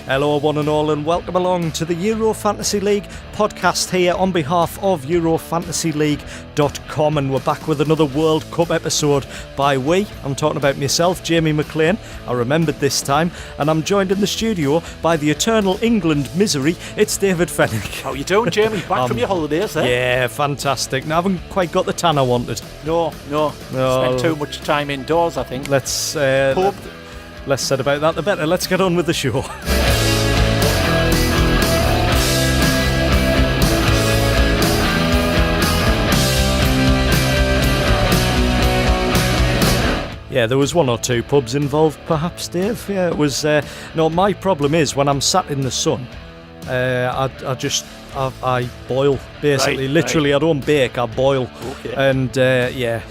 Hello one and all, and welcome along to the Euro Fantasy League podcast here on behalf of EuroFantasyLeague.com, and we're back with another World Cup episode by we. I'm talking about myself, Jamie McLean. I remembered this time, and I'm joined in the studio by the eternal England misery. It's David Fennick. How you doing, Jamie? Back from your holidays, eh? Yeah, fantastic. Now, I haven't quite got the tan I wanted. No. Spent too much time indoors, I think. Less said about that, the better. Let's get on with the show. Yeah, there was one or two pubs involved, perhaps, Dave. Yeah, it was. No, my problem is when I'm sat in the sun, I boil, basically. Literally, I don't bake, I boil. Okay. And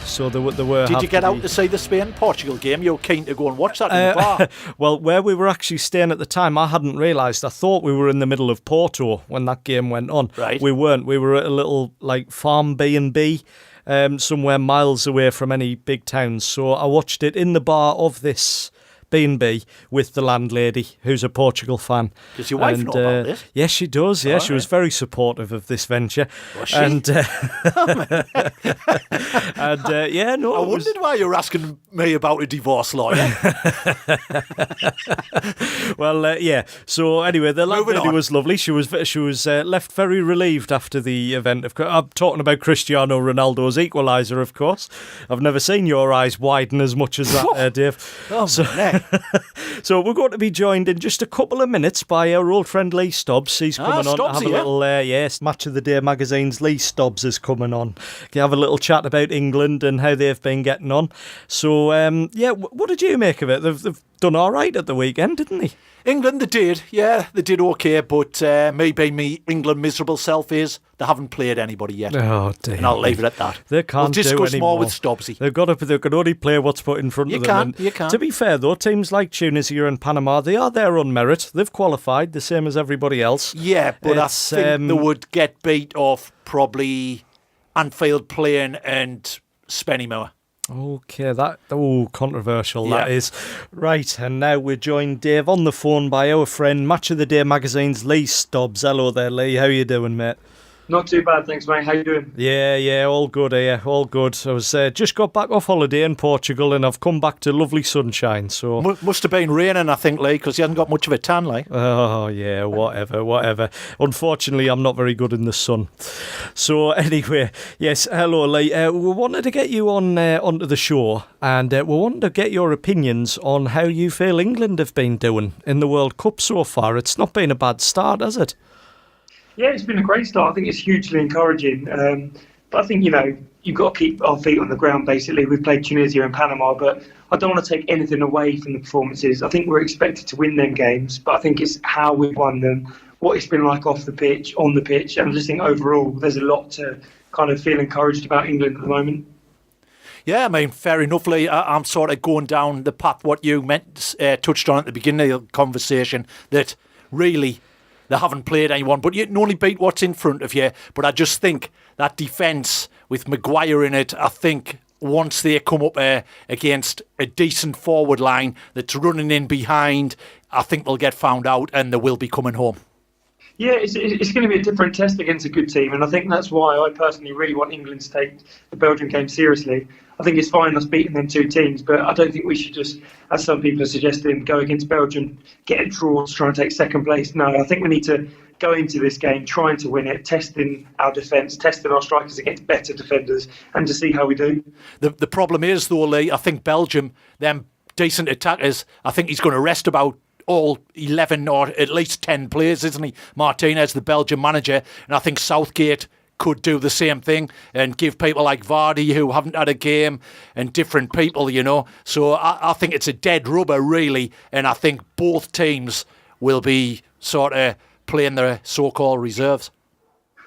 so there were. Did you get out to see the Spain-Portugal game? You were keen to go and watch that in the bar. Well, where we were actually staying at the time, I hadn't realised. I thought we were in the middle of Porto when that game went on. Right. We weren't. We were at a little farm B&B. Somewhere miles away from any big towns. So I watched it in the bar of this B&B with the landlady, who's a Portugal fan. Does your wife know about this? Yes, she does. Yeah, she was very supportive of this venture. Was she? And, I wondered why you were asking me about a divorce lawyer. Well, yeah. So anyway, the landlady was lovely. She was left very relieved after the event. I'm talking about Cristiano Ronaldo's equaliser, of course. I've never seen your eyes widen as much as that, Dave. Oh, So we're going to be joined in just a couple of minutes by our old friend Lee Stobbs. He's coming on to have a little, Match of the Day magazine's Lee Stobbs is coming on. Can have a little chat about England and how they've been getting on. So, what did you make of it? They've done all right at the weekend, didn't they? England, they did okay, but me being me England miserable self is they haven't played anybody yet. Oh, dear. And I'll leave it at that. They can't do discuss anymore. more with Stobbsy. They can only play what's put in front of them. You can. To be fair, though, teams like Tunisia and Panama, they are there on merit. They've qualified, the same as everybody else. Yeah, but I think they would get beat off probably Anfield playing and Spennymoor. Okay, controversial that is. Right, and now we're joined, Dave, on the phone by our friend, Match of the Day magazine's Lee Stobbs. Hello there, Lee. How you doing, mate? Not too bad, thanks, mate. How you doing? Yeah, all good here, all good. I was just got back off holiday in Portugal and I've come back to lovely sunshine. So must have been raining, I think, Lee, because you hadn't got much of a tan, like. Oh yeah, whatever. Unfortunately, I'm not very good in the sun. So anyway, yes, hello, Lee. We wanted to get you on onto the show, and we wanted to get your opinions on how you feel England have been doing in the World Cup so far. It's not been a bad start, has it? Yeah, it's been a great start. I think it's hugely encouraging. But I think, you've got to keep our feet on the ground, basically. We've played Tunisia and Panama, but I don't want to take anything away from the performances. I think we're expected to win them games, but I think it's how we've won them, what it's been like off the pitch, on the pitch. And I just think overall there's a lot to kind of feel encouraged about England at the moment. Yeah, I mean, fair enough, Lee. I'm sort of going down the path what you touched on at the beginning of the conversation, that really they haven't played anyone, but you can only beat what's in front of you. But I just think that defence with Maguire in it, I think once they come up against a decent forward line that's running in behind, I think they'll get found out and they will be coming home. Yeah, it's going to be a different test against a good team, and I think that's why I personally really want England to take the Belgium game seriously. I think it's fine us beating them two teams, but I don't think we should just, as some people are suggesting, go against Belgium, get a draw to try and take second place. No, I think we need to go into this game trying to win it, testing our defence, testing our strikers against better defenders, and to see how we do. The problem is, though, Lee, I think Belgium, them decent attackers, I think he's going to rest about all 11 or at least 10 players, isn't he? Martinez, the Belgian manager, and I think Southgate could do the same thing and give people like Vardy, who haven't had a game, and different people, So I think it's a dead rubber, really, and I think both teams will be sort of playing their so-called reserves.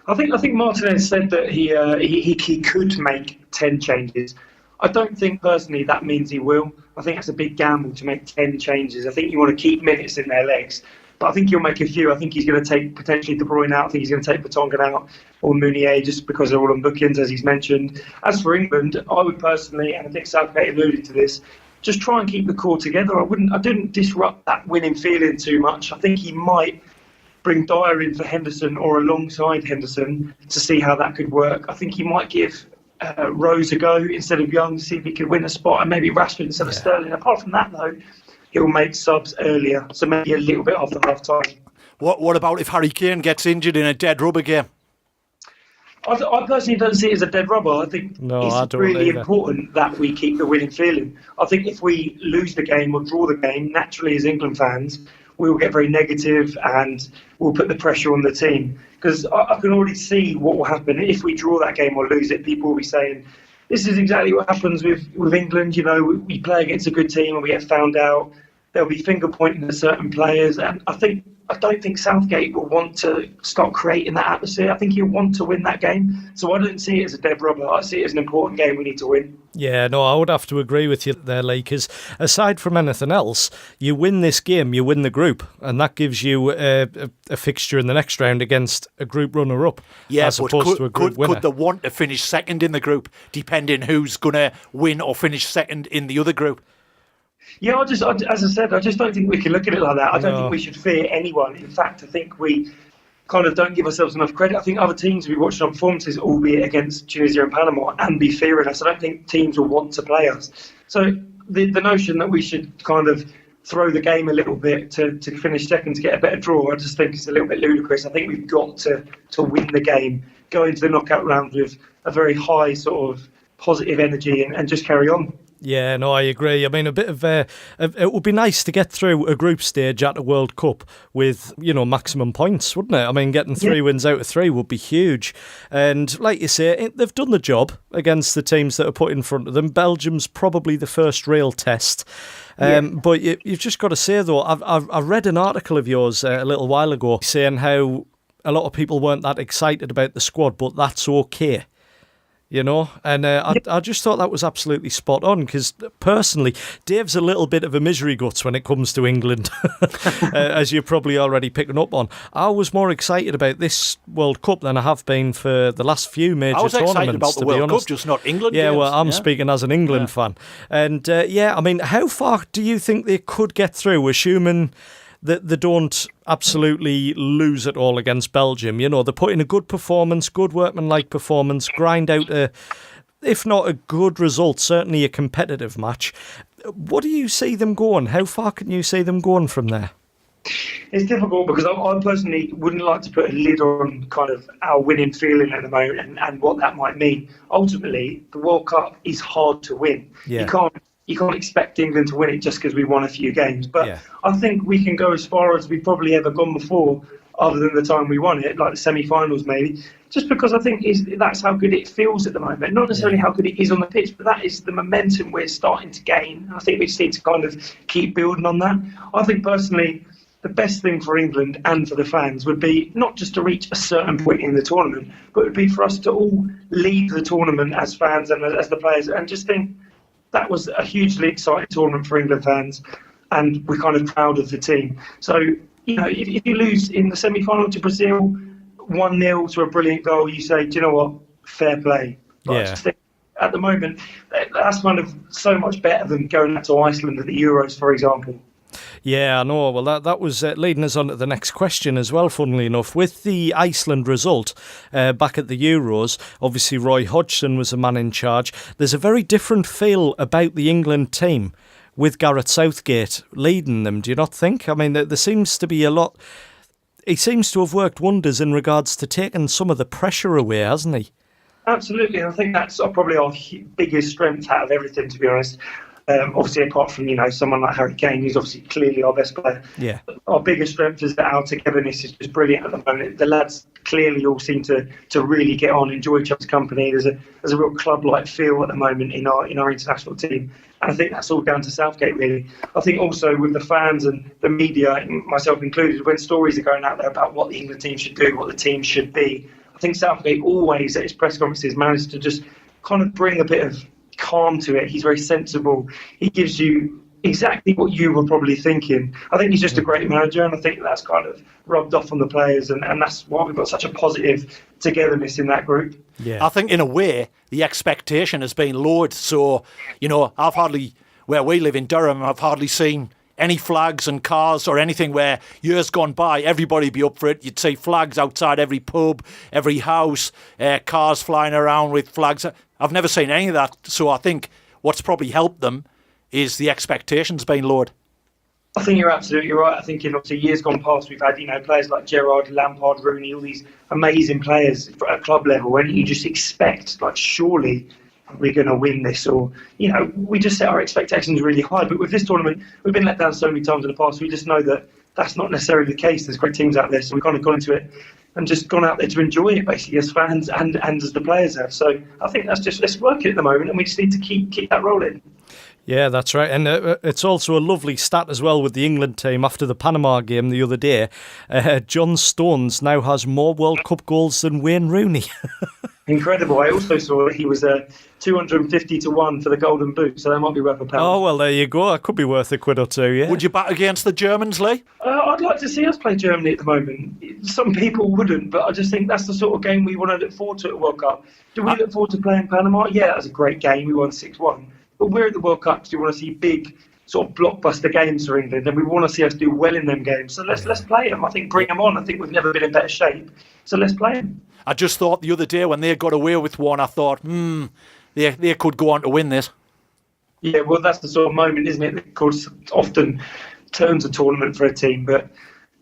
I think Martinez said that he could make 10 changes. I don't think personally that means he will. I think that's a big gamble to make 10 changes. I think you want to keep minutes in their legs. But I think he'll make a few. I think he's going to take potentially De Bruyne out. I think he's going to take Vertonghen out or Meunier just because they're all on bookings, as he's mentioned. As for England, I would personally, and I think Southgate alluded to this, just try and keep the core together. I didn't disrupt that winning feeling too much. I think he might bring Dyer in for Henderson or alongside Henderson to see how that could work. I think he might give Rose a go instead of Young, see if he could win a spot, and maybe Rashford instead of Sterling. Apart from that, though, he'll make subs earlier, so maybe a little bit after half time. What about if Harry Kane gets injured in a dead rubber game? I personally don't see it as a dead rubber. I think it's really important that we keep the winning feeling. I think if we lose the game or draw the game, naturally as England fans, we will get very negative and we'll put the pressure on the team. Because I can already see what will happen. If we draw that game or lose it, people will be saying, this is exactly what happens with England. You know, we play against a good team and we get found out. There'll be finger pointing at certain players. And I don't think Southgate will want to start creating that atmosphere. I think he'll want to win that game. So I don't see it as a dead rubber. I see it as an important game we need to win. Yeah, no, I would have to agree with you there, Lee, because aside from anything else, you win this game, you win the group, and that gives you a fixture in the next round against a group runner-up, as opposed to a group winner. Could they want to finish second in the group, depending who's going to win or finish second in the other group? Yeah, as I said, I just don't think we can look at it like that. I don't think we should fear anyone. In fact, I think we kind of don't give ourselves enough credit. I think other teams will be watching our performances, albeit against Tunisia and Panama, and be fearing us. I don't think teams will want to play us. So the notion that we should kind of throw the game a little bit to finish second to get a better draw, I just think it's a little bit ludicrous. I think we've got to win the game, go into the knockout round with a very high sort of positive energy and just carry on. Yeah, no, I agree. I mean, a bit of it would be nice to get through a group stage at a World Cup with, maximum points, wouldn't it? I mean, getting 3 wins out of 3 would be huge. And like you say, they've done the job against the teams that are put in front of them. Belgium's probably the first real test. But you've just got to say, though, I read an article of yours a little while ago saying how a lot of people weren't that excited about the squad, but that's okay. And I just thought that was absolutely spot on, because personally, Dave's a little bit of a misery guts when it comes to England, as you're probably already picking up on. I was more excited about this World Cup than I have been for the last few major tournaments. I was excited about the World Cup, just not England games. Well, I'm speaking as an England fan. And I mean, how far do you think they could get through, assuming that they don't absolutely lose it all against Belgium? They put in a good performance, good workmanlike performance, grind out if not a good result, certainly a competitive match. What do you see them going? How far can you see them going from there? It's difficult because I personally wouldn't like to put a lid on kind of our winning feeling at the moment and what that might mean. Ultimately, the World Cup is hard to win. Yeah. You can't expect England to win it just because we won a few games. But I think we can go as far as we've probably ever gone before, other than the time we won it, like the semi-finals maybe, just because I think that's how good it feels at the moment. Not necessarily how good it is on the pitch, but that is the momentum we're starting to gain. I think we just need to kind of keep building on that. I think personally, the best thing for England and for the fans would be not just to reach a certain point in the tournament, but it would be for us to all leave the tournament as fans and as the players and just think, that was a hugely exciting tournament for England fans, and we're kind of proud of the team. So, if you lose in the semi-final to Brazil, 1-0 to a brilliant goal, you say, do you know what, fair play. But I just think at the moment, that's kind of so much better than going out to Iceland at the Euros, for example. Yeah, I know. Well, that was leading us on to the next question as well, funnily enough. With the Iceland result back at the Euros, obviously Roy Hodgson was the man in charge. There's a very different feel about the England team with Gareth Southgate leading them, do you not think? I mean, there seems to be a lot... He seems to have worked wonders in regards to taking some of the pressure away, hasn't he? Absolutely. I think that's probably our biggest strength out of everything, to be honest. Obviously, apart from someone like Harry Kane, who's obviously clearly our best player. Yeah. Our biggest strength is that our togetherness is just brilliant at the moment. The lads clearly all seem to really get on, enjoy each other's company. There's a real club-like feel at the moment in our international team, and I think that's all down to Southgate, really. I think also with the fans and the media, myself included, when stories are going out there about what the England team should do, what the team should be, I think Southgate always at his press conferences managed to just kind of bring a bit of calm to it. He's very sensible. He gives you exactly what you were probably thinking. I think he's just a great manager, and I think that's kind of rubbed off on the players, and that's why we've got such a positive togetherness in that group. Yeah, I think in a way the expectation has been lowered. So, I've hardly where we live in Durham, I've hardly seen any flags and cars or anything where years gone by, everybody be up for it. You'd see flags outside every pub, every house, cars flying around with flags. I've never seen any of that. So I think what's probably helped them is the expectations being lowered. I think you're absolutely right. I think in obviously years gone past, we've had players like Gerrard, Lampard, Rooney, all these amazing players at club level, and you just expect surely we're going to win this, or we just set our expectations really high. But with this tournament, we've been let down so many times in the past. We just know that that's not necessarily the case. There's great teams out there, so we've kind of gone into it and just gone out there to enjoy it, basically, as fans and as the players have. So I think that's just let's work it at the moment, and we just need to keep that rolling. Yeah, that's right. And it's also a lovely stat as well with the England team after the Panama game the other day. John Stones now has more World Cup goals than Wayne Rooney. Incredible. I also saw he was 250 to 1 for the Golden Boot, so that might be worth £1. Oh, well, there you go. That could be worth £1 or £2, yeah. Would you back against the Germans, Lee? I'd like to see us play Germany at the moment. Some people wouldn't, but I just think that's the sort of game we want to look forward to at the World Cup. Do we look forward to playing Panama? Yeah, that was a great game. We won 6-1. But we're at the World Cup, so we want to see big sort of blockbuster games for England, and we want to see us do well in them games. So let's play them. I think bring them on. I think we've never been in better shape. So let's play them. I just thought the other day when they got away with one, I thought, they could go on to win this. Yeah, well, that's the sort of moment, isn't it, that often turns a tournament for a team. But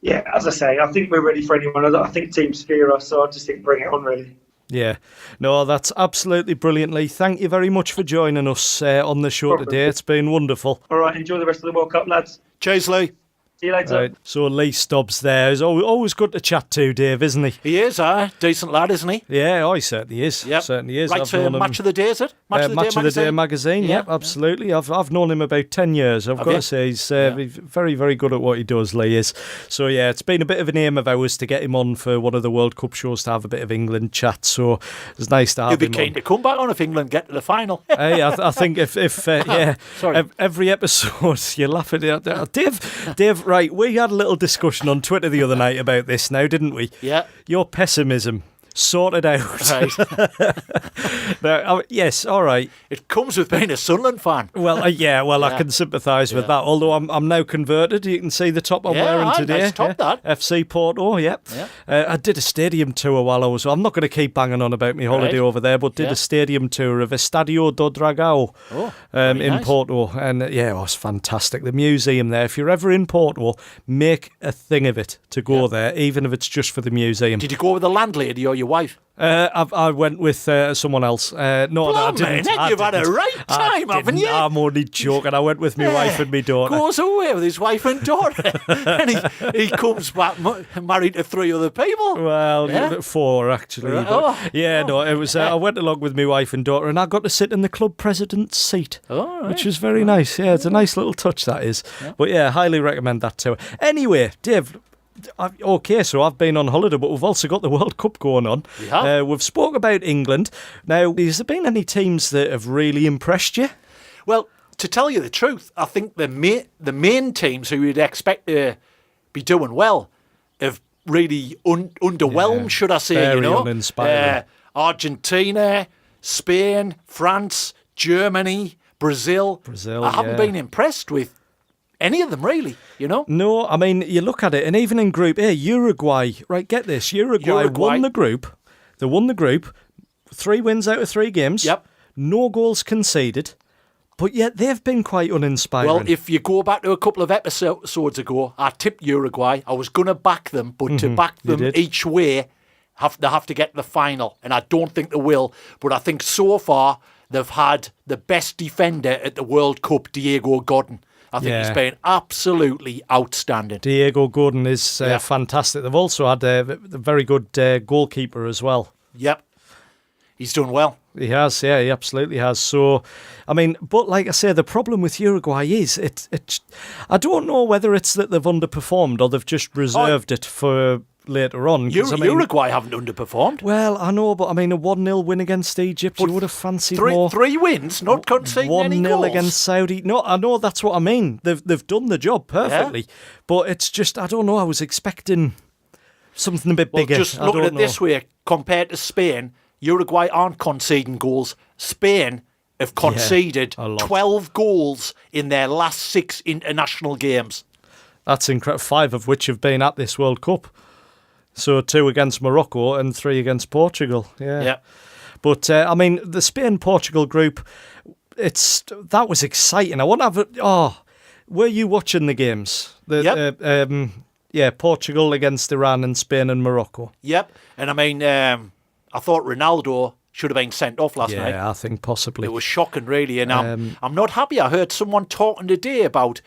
yeah, as I say, I think we're ready for anyone. I think teams fear us, so I just think bring it on, really. Yeah, no, that's absolutely brilliant, Lee. Thank you very much for joining us on the show today. It's been wonderful. All right, enjoy the rest of the World Cup, lads. Cheers, Lee. See you later. Right. So Lee Stobbs there is always good to chat to, Dave, isn't he? He is, decent lad, isn't he? Yeah, he certainly is. Yep. Certainly is. Right for Match of the Day, is it? Match of the Day magazine. Yep, absolutely. I've known him about 10 years. I've got to say he's very, very good at what he does, Lee is. So yeah, it's been a bit of an aim of ours to get him on for one of the World Cup shows to have a bit of England chat. So it's nice to have him on. You'd be keen to come back on if England get to the final. Hey, I think if every episode you laugh at it. Dave, right, we had a little discussion on Twitter the other night about this now, didn't we? Yeah. Your pessimism. Sorted out. Right. Now, yes, all right. It comes with being a Sunderland fan. Well, I can sympathise with that. Although I'm now converted. You can see the top I'm wearing today. Nice top, that. FC Porto, I did a stadium tour while I was... I'm not going to keep banging on about my holiday over there, but did a stadium tour of Estadio do Dragão in Porto. And it was fantastic. The museum there. If you're ever in Porto, make a thing of it to go there, even if it's just for the museum. Did you go with the landlady or your wife? I went with someone else. No, I didn't. You've had a right time, haven't you? I'm only joking. I went with my wife and my daughter. Goes away with his wife and daughter. And he comes back married to 3 other people. Well, 4 actually. It was. I went along with my wife and daughter, and I got to sit in the club president's seat, which was very nice. Yeah, it's a nice little touch, that is. Yeah. But yeah, highly recommend that too. Anyway, Dave. Okay, so I've been on holiday, but we've also got the World Cup going on. We've spoke about England. Now, has there been any teams that have really impressed you? Well, to tell you the truth, I think the main teams who you'd expect to be doing well have really underwhelmed, should I say? Very uninspiring. Argentina, Spain, France, Germany, Brazil. I haven't been impressed with any of them, really, No, I mean, you look at it, and even in Group A, Uruguay, right, get this, Uruguay won the group. They won the group, 3 wins out of 3 games. Yep. No goals conceded, but yet they've been quite uninspiring. Well, if you go back to a couple of episodes ago, I tipped Uruguay. I was going to back them, but to back them each way, they have to get to the final, and I don't think they will. But I think so far, they've had the best defender at the World Cup, Diego Godin. I think he's been absolutely outstanding. Diego Godin is fantastic. They've also had a very good goalkeeper as well. Yep. He's done well. He has, he absolutely has. So, I mean, but like I say, the problem with Uruguay is, I don't know whether it's that they've underperformed or they've just reserved it for later on. Uruguay haven't underperformed. Well, I know, but I mean, a 1-0 win against Egypt, you would have fancied more. 3 wins, not conceding any goals. 1-0 against Saudi. No, I know, that's what I mean. They've done the job perfectly, but it's just, I don't know, I was expecting something a bit bigger. Just looking at it this way, compared to Spain, Uruguay aren't conceding goals. Spain have conceded a lot. 12 goals in their last 6 international games. That's incredible. 5 of which have been at this World Cup. So 2 against Morocco and 3 against Portugal. Yeah. But, I mean, the Spain-Portugal group, that was exciting. I want to have were you watching the games? Portugal against Iran and Spain and Morocco. Yep. And, I mean, I thought Ronaldo should have been sent off last night. Yeah, I think possibly. It was shocking, really. And I'm not happy. I heard someone talking today about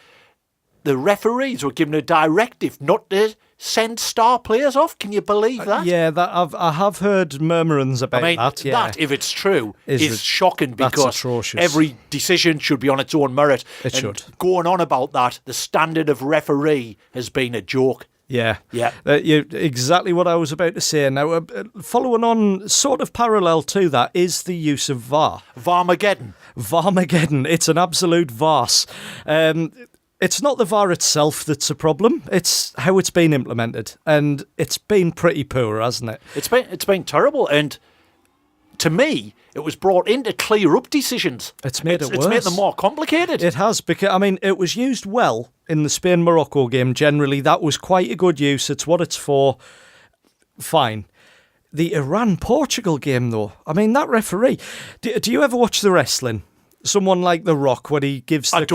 the referees were given a directive not to send star players off. Can you believe that? I have heard murmurings about that. Yeah. That, if it's true, is shocking because atrocious. Every decision should be on its own merit. It should. Going on about that, the standard of referee has been a joke. Yeah. Exactly what I was about to say. Now, following on, sort of parallel to that, is the use of VAR. Varmageddon. It's an absolute farce. It's not the VAR itself that's a problem. It's how it's been implemented, and it's been pretty poor, hasn't it? It's been terrible, and to me, it was brought in to clear up decisions. It's made it worse. It's made them more complicated. It has, because, I mean, it was used well in the Spain-Morocco game. Generally, that was quite a good use. It's what it's for. Fine. The Iran-Portugal game, though, I mean, that referee... Do you ever watch the wrestling? Someone like The Rock, when he gives the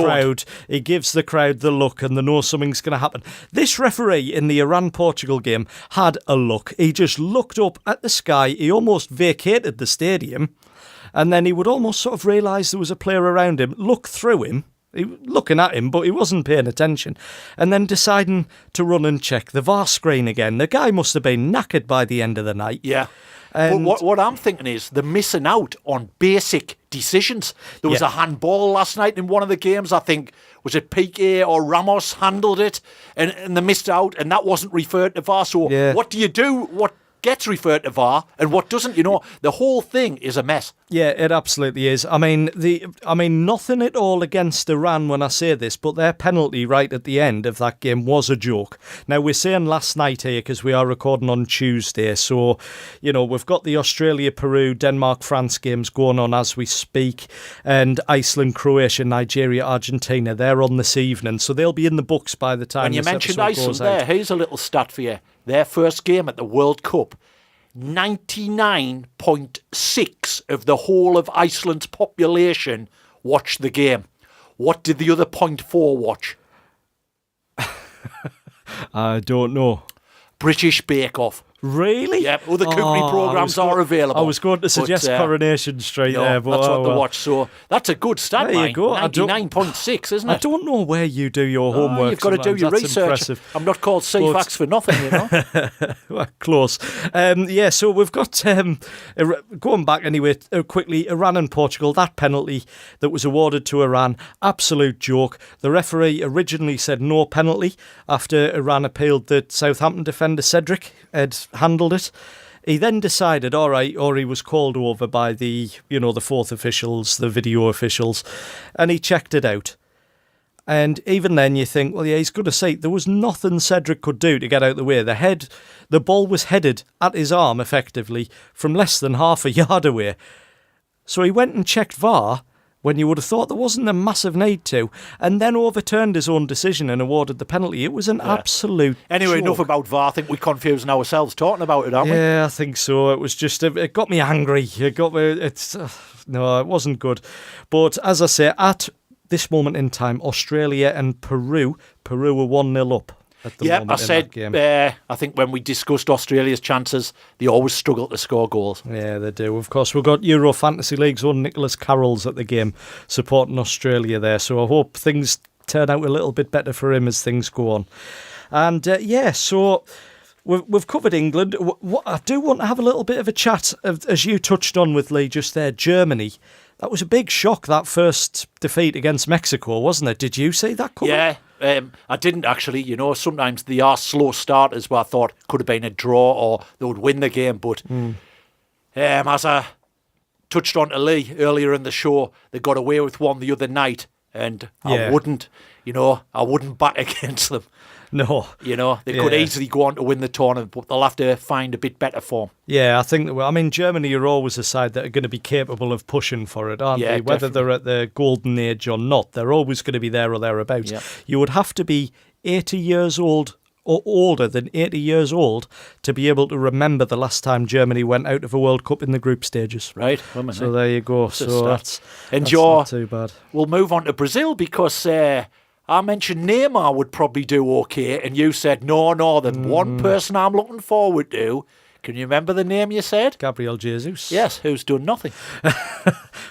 crowd the look and they know something's going to happen. This referee in the Iran-Portugal game had a look. He just looked up at the sky. He almost vacated the stadium. And then he would almost sort of realise there was a player around him, look through him, looking at him, but he wasn't paying attention. And then deciding to run and check the VAR screen again. The guy must have been knackered by the end of the night. Yeah. But what I'm thinking is they're missing out on basic decisions. There was a handball last night in one of the games. I think, was it Piqué or Ramos handled it? And they missed out, and that wasn't referred to VAR. So what do you do? What gets referred to VAR and what doesn't? The whole thing is a mess. Yeah, it absolutely is. I mean, nothing at all against Iran when I say this, but their penalty right at the end of that game was a joke. Now, we're saying last night here because we are recording on Tuesday, so, we've got the Australia, Peru, Denmark, France games going on as we speak, and Iceland, Croatia, Nigeria, Argentina, they're on this evening, so they'll be in the books by the time when you this mentioned episode Iceland goes out. here's a little stat for you. Their first game at the World Cup, 99.6 of the whole of Iceland's population watched the game. What did the other 0.4 watch? I don't know. British Bake Off. Really? Yeah, other cookery programmes are available. I was going to suggest Coronation Street there, but that's what they watch. So that's a good stat, there you go. 99.6, isn't it? I don't know where you do your homework. You've got to do your that's research. Impressive. I'm not called CFAX for nothing, Well, close. So we've got, going back anyway, quickly, Iran and Portugal, that penalty that was awarded to Iran, absolute joke. The referee originally said no penalty after Iran appealed that Southampton defender Cedric had handled it. He then decided, all right, or he was called over by the fourth officials, the video officials, and he checked it out. And even then you think, well, yeah, he's going to say there was nothing Cedric could do to get out of the way. The ball was headed at his arm, effectively, from less than half a yard away. So he went and checked VAR, when you would have thought there wasn't a massive need to, and then overturned his own decision and awarded the penalty. It was an absolute Anyway, joke. Enough about VAR. I think we're confusing ourselves talking about it, aren't we? Yeah, I think so. It was just, it got me angry. It got me, no, it wasn't good. But as I say, at this moment in time, Australia and Peru were 1-0 up. I said, I think when we discussed Australia's chances, they always struggle to score goals. Yeah, they do. Of course, we've got EuroFantasyLeague's own Nicholas Carroll's at the game supporting Australia there, so I hope things turn out a little bit better for him as things go on. And so we've covered England. I do want to have a little bit of a chat, as you touched on with Lee just there, Germany. That was a big shock, that first defeat against Mexico, wasn't it? Did you see that coming? Yeah. I didn't actually, sometimes they are slow starters where I thought could have been a draw or they would win the game. But as I touched on to Lee earlier in the show, they got away with one the other night and Yeah. I wouldn't back against them. No. They could easily go on to win the tournament, but they'll have to find a bit better form. Yeah, I think, Germany are always a side that are going to be capable of pushing for it, aren't they? Whether they're at the golden age or not, they're always going to be there or thereabouts. Yeah. You would have to be 80 years old or older than 80 years old to be able to remember the last time Germany went out of a World Cup in the group stages. Right. So there you go. That's not too bad. We'll move on to Brazil because I mentioned Neymar would probably do okay, and you said, no, there's one person I'm looking forward to. Can you remember the name you said? Gabriel Jesus. Yes, who's done nothing.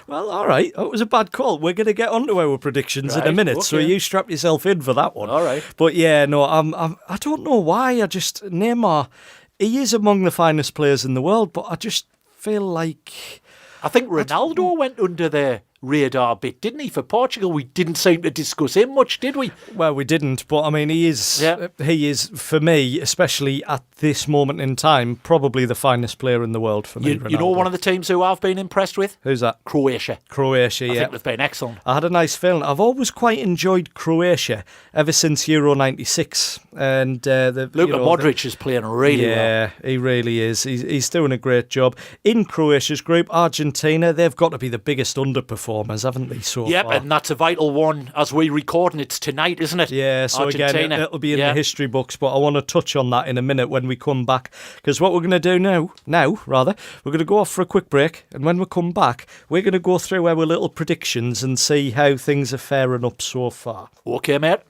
Well, all right. It was a bad call. We're going to get onto our predictions in a minute, so you strap yourself in for that one. All right. But yeah, no, I don't know why. Neymar, he is among the finest players in the world, but I just feel like... I think Ronaldo went under the radar a bit, didn't he? For Portugal, we didn't seem to discuss him much, did we? Well, we didn't, but I mean, he is, for me, especially at this moment in time, probably the finest player in the world for me. You know one of the teams who I've been impressed with? Who's that? Croatia. I think they've been excellent. I had a nice feeling. I've always quite enjoyed Croatia ever since Euro 96. And Luka Modric is playing really well. Yeah, he really is. He's doing a great job. In Croatia's group, Argentina, they've got to be the biggest underperformers, haven't they, so yep, far? And that's a vital one as we record, and it's tonight, isn't it? Yeah, so Argentina. Again, it'll be in the history books, but I want to touch on that in a minute when we come back, because what we're going to do now, we're going to go off for a quick break, and when we come back, we're going to go through our little predictions and see how things are faring up so far. Okay, mate.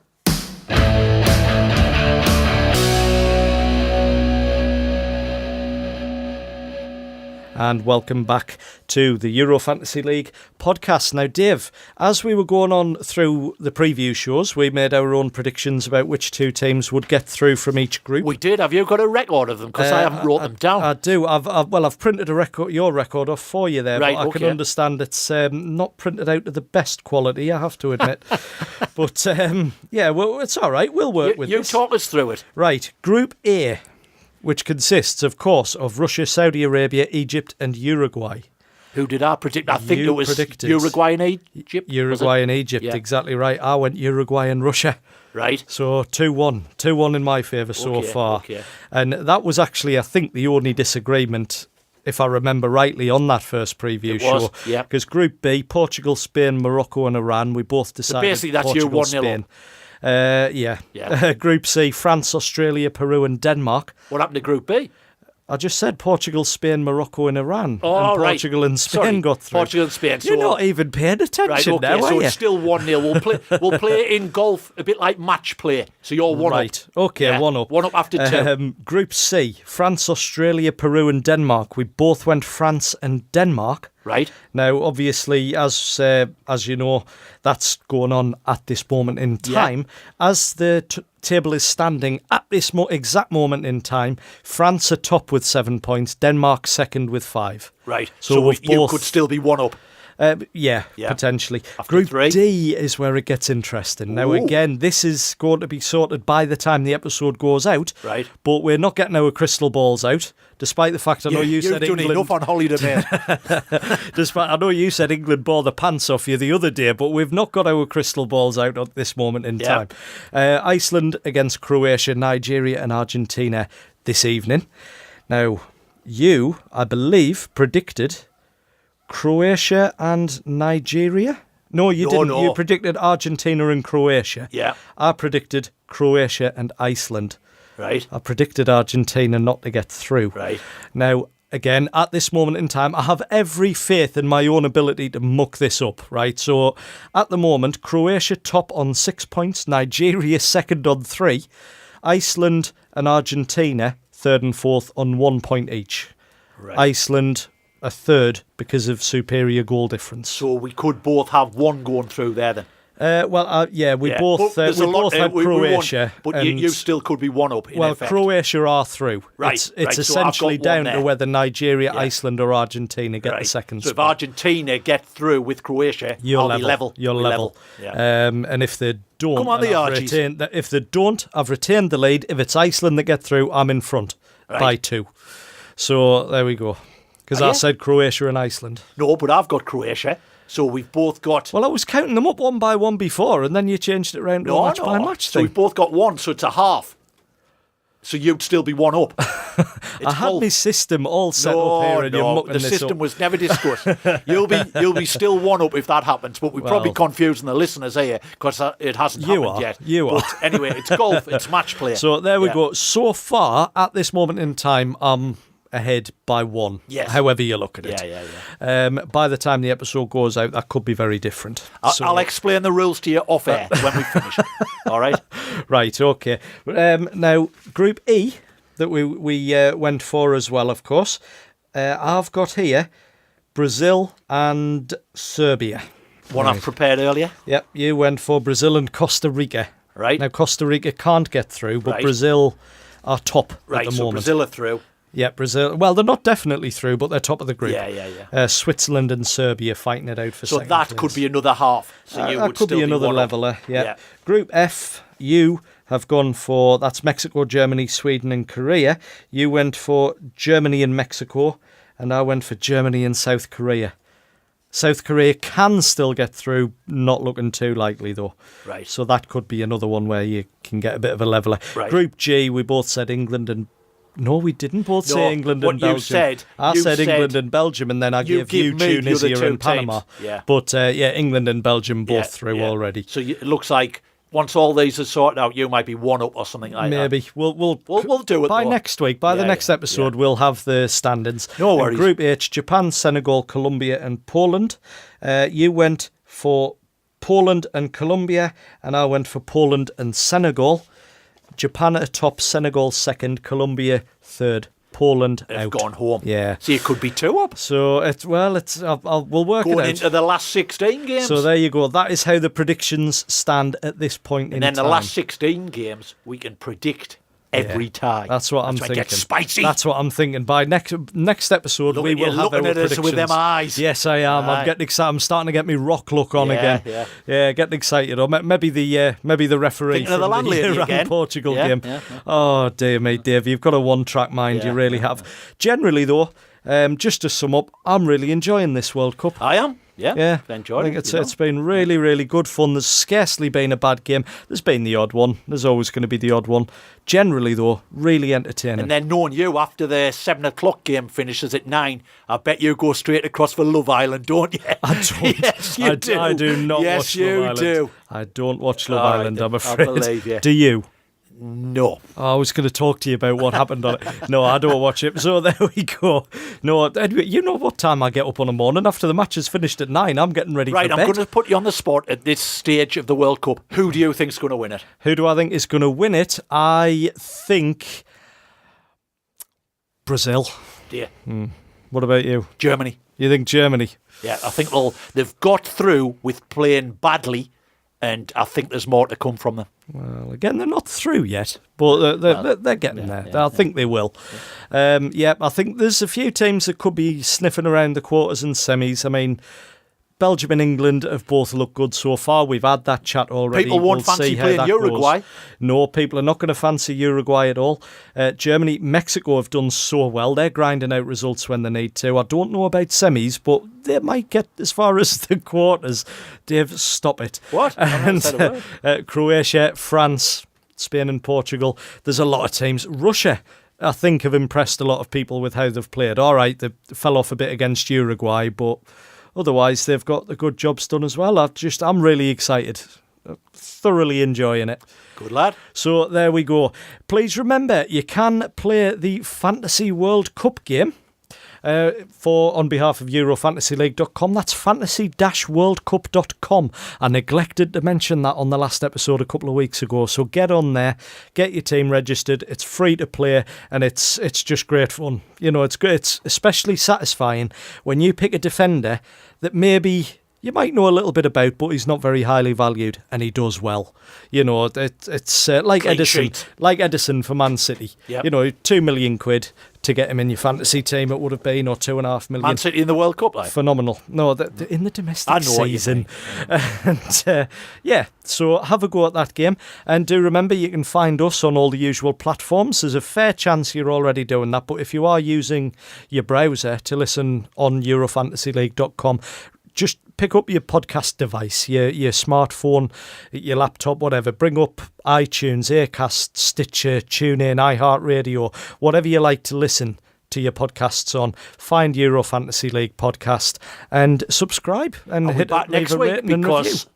And welcome back to the Euro Fantasy League podcast. Now, Dave, as we were going on through the preview shows, we made our own predictions about which two teams would get through from each group. We did. Have you got a record of them? Because I haven't wrote them down. I do. I've printed your record off for you there, right, but I can understand it's not printed out to the best quality, I have to admit. But, well, it's all right. We'll work with this. You talk us through it. Right. Group A, which consists, of course, of Russia, Saudi Arabia, Egypt and Uruguay. Who did I predict? I think it was Uruguay and Egypt. Uruguay and Egypt, exactly right. I went Uruguay and Russia. Right. So 2-1. 2-1 in my favour so far. Okay. And that was actually, I think, the only disagreement, if I remember rightly, on that first preview show. Yeah. Because Group B, Portugal, Spain, Morocco and Iran, we both decided basically that's Portugal, you 1-0 Spain. Yeah. Group C, France, Australia, Peru and Denmark. What happened to Group B? I just said Portugal, Spain, Morocco and Iran. Oh, and Portugal and Spain got through. Portugal and Spain. You're not even paying attention now, so are you? it's still 1-0. We'll play in golf a bit like match play. So you're 1-up. Right, okay, 1-up. 1-up after 2. Group C, France, Australia, Peru and Denmark. We both went France and Denmark. Right. Now, obviously, as you know, that's going on at this moment in time. Yeah. As the table is standing at this exact moment in time, France are top with 7 points, Denmark second with 5. Right. So you could still be 1-up. Yeah, potentially. After Group 3. D is where it gets interesting. Now, again, this is going to be sorted by the time the episode goes out. Right. But we're not getting our crystal balls out, despite the fact I know you said England... You've done enough on holiday, mate. I know you said England bore the pants off you the other day, but we've not got our crystal balls out at this moment in time. Iceland against Croatia, Nigeria and Argentina this evening. Now, you, I believe, predicted... Croatia and Nigeria? No, you didn't. No. You predicted Argentina and Croatia. Yeah. I predicted Croatia and Iceland. Right. I predicted Argentina not to get through. Right. Now, again, at this moment in time, I have every faith in my own ability to muck this up, right? So, at the moment, Croatia top on 6 points, Nigeria second on 3, Iceland and Argentina third and fourth on 1 point each. Right. Iceland a third because of superior goal difference. So we could both have one going through there then. We both had Croatia. But you still could be 1-up in effect. Croatia are through. Right. It's essentially down to whether Nigeria, Iceland or Argentina get the second spot. So if Argentina get through with Croatia, I'll be level. You're level. Yeah. And if they don't, come on, if they don't, I've retained the lead. If it's Iceland that get through, I'm in front by 2. So there we go. Because I said Croatia and Iceland. No, but I've got Croatia. So we've both got... Well, I was counting them up one by one before, and then you changed it round to a match by match So thing. we've both got one, so it's a half. So you'd still be one up. I had my system all set up here, and you're mucking the this system up. was never discussed. You'll be still one up if that happens, but we're probably confusing the listeners here because it hasn't happened yet. But anyway, it's golf, it's match play. So there we go. So far, at this moment in time, I'm ahead by one. Yes. However you look at it. Yeah. By the time the episode goes out, that could be very different. I'll explain the rules to you off air when we finish. All right? Right, okay. Now, Group E, that we went for as well, of course. I've got here Brazil and Serbia. One I've prepared earlier. Yep, you went for Brazil and Costa Rica. Right. Now, Costa Rica can't get through, but Brazil are top at the moment. So Brazil are through. Yeah, Brazil. Well, they're not definitely through, but they're top of the group. Yeah. Switzerland and Serbia fighting it out for second So that place. could be another half. So you that would could still be another one leveler. up. Yeah. Group F, you have gone for, that's Mexico, Germany, Sweden and Korea. You went for Germany and Mexico, and I went for Germany and South Korea. South Korea can still get through, not looking too likely though. Right. So that could be another one where you can get a bit of a leveler. Right. Group G, we both said England and... No, we didn't both say England and Belgium. I said England and Belgium, and then I gave you Tunisia and Panama. Yeah. But England and Belgium both through already. So it looks like once all these are sorted out, you might be one up or something like that. Maybe we'll do it by though. next week. By the next episode, we'll have the standings. No worries. Group H: Japan, Senegal, Colombia, and Poland. You went for Poland and Colombia, and I went for Poland and Senegal. Japan at top, Senegal second, Colombia third, Poland They've out. gone home. Yeah. So you could be two up. So we'll work Going it out. into the last 16 games. So there you go. That is how the predictions stand at this point in time. And then the last 16 games, we can predict every time. That's what I'm thinking. It gets spicy. That's what I'm thinking. By next episode, we will have our looking at us predictions. with them eyes. Yes, I am. I'm getting excited. I'm starting to get my rock look on again. Yeah, getting excited. Or maybe the referee Thinking of the from the landlady again. Iran-Portugal game. Oh, dear me, Dave. You've got a one-track mind. You really have. Generally, though, just to sum up, I'm really enjoying this World Cup. I am. Yeah. I think it's been really, really good fun. There's scarcely been a bad game. There's been the odd one. There's always going to be the odd one. Generally, though, really entertaining. And then knowing you, after the 7 o'clock game finishes at 9, I bet you go straight across for Love Island, don't you? I don't. Yes, you do. I do not watch Love Island. Yes, you do. I don't watch Love Island, I'm afraid. I believe you. Do you? No. I was going to talk to you about what happened on it. No, I don't watch it. So there we go. No, anyway, you know what time I get up on a morning after the match is finished at 9. I'm getting ready for bed. Right, I'm going to put you on the spot at this stage of the World Cup. Who do you think's going to win it? Who do I think is going to win it? I think Brazil. Yeah. What about you? Germany. You think Germany? Yeah, I think they've got through with playing badly, and I think there's more to come from them. Well, again, they're not through yet, but they're getting there. I think they will. I think there's a few teams that could be sniffing around the quarters and semis. I mean, Belgium and England have both looked good so far. We've had that chat already. People won't fancy playing Uruguay. No, people are not going to fancy Uruguay at all. Germany, Mexico have done so well. They're grinding out results when they need to. I don't know about semis, but they might get as far as the quarters. Dave, stop it. What? And Croatia, France, Spain and Portugal. There's a lot of teams. Russia, I think, have impressed a lot of people with how they've played. All right, they fell off a bit against Uruguay, but otherwise they've got the good jobs done as well. I'm really excited. Thoroughly enjoying it. Good lad. So there we go. Please remember, you can play the Fantasy World Cup game on behalf of EuroFantasyLeague.com. That's fantasy-worldcup.com. I neglected to mention that on the last episode a couple of weeks ago. So get on there, get your team registered. It's free to play, and it's just great fun. You know, it's great. It's especially satisfying when you pick a defender that maybe you might know a little bit about, but he's not very highly valued, and he does well. You know, it's like Clean Edison, sheet. like Edison for Man City. Yep. You know, £2 million to get him in your fantasy team, it would have been, or $2.5 million. Man City in the World Cup, like. Phenomenal. No, in the domestic season. And so have a go at that game. And do remember, you can find us on all the usual platforms. There's a fair chance you're already doing that, but if you are using your browser to listen on EuroFantasyLeague.com, just pick up your podcast device, your smartphone, your laptop, whatever. Bring up iTunes, Acast, Stitcher, TuneIn, iHeartRadio, whatever you like to listen to your podcasts on. Find EuroFantasyLeague Podcast and subscribe and I'll hit be back leave next a week rating and review. because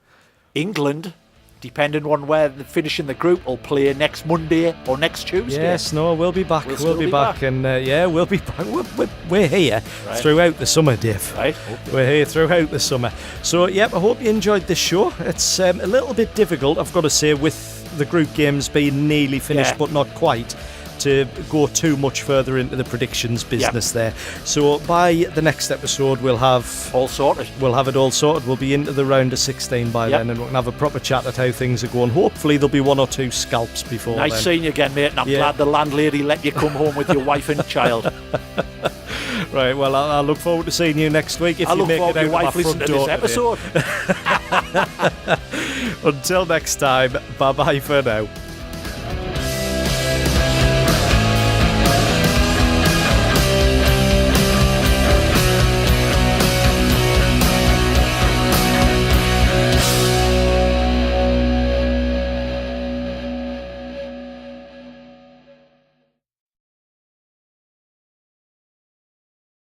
England, depending on where they finish in the group, will play next Monday or next Tuesday. Yes, no, we'll be back. We'll We'll be back. And we'll be back. We're here throughout the summer, Dave. Right. Okay. We're here throughout the summer. So, I hope you enjoyed this show. It's a little bit difficult, I've got to say, with the group games being nearly finished, but not quite, to go too much further into the predictions business there. So by the next episode, we'll have all sorted. We'll have it all sorted. We'll be into the round of 16 by then, and we can have a proper chat at how things are going. Hopefully, there'll be 1 or 2 scalps before then. Nice seeing you again, mate, and I'm glad the landlady let you come home with your wife and child. Right, well, I look forward to seeing you next week if you make it out of my front door this episode. Until next time, bye-bye for now.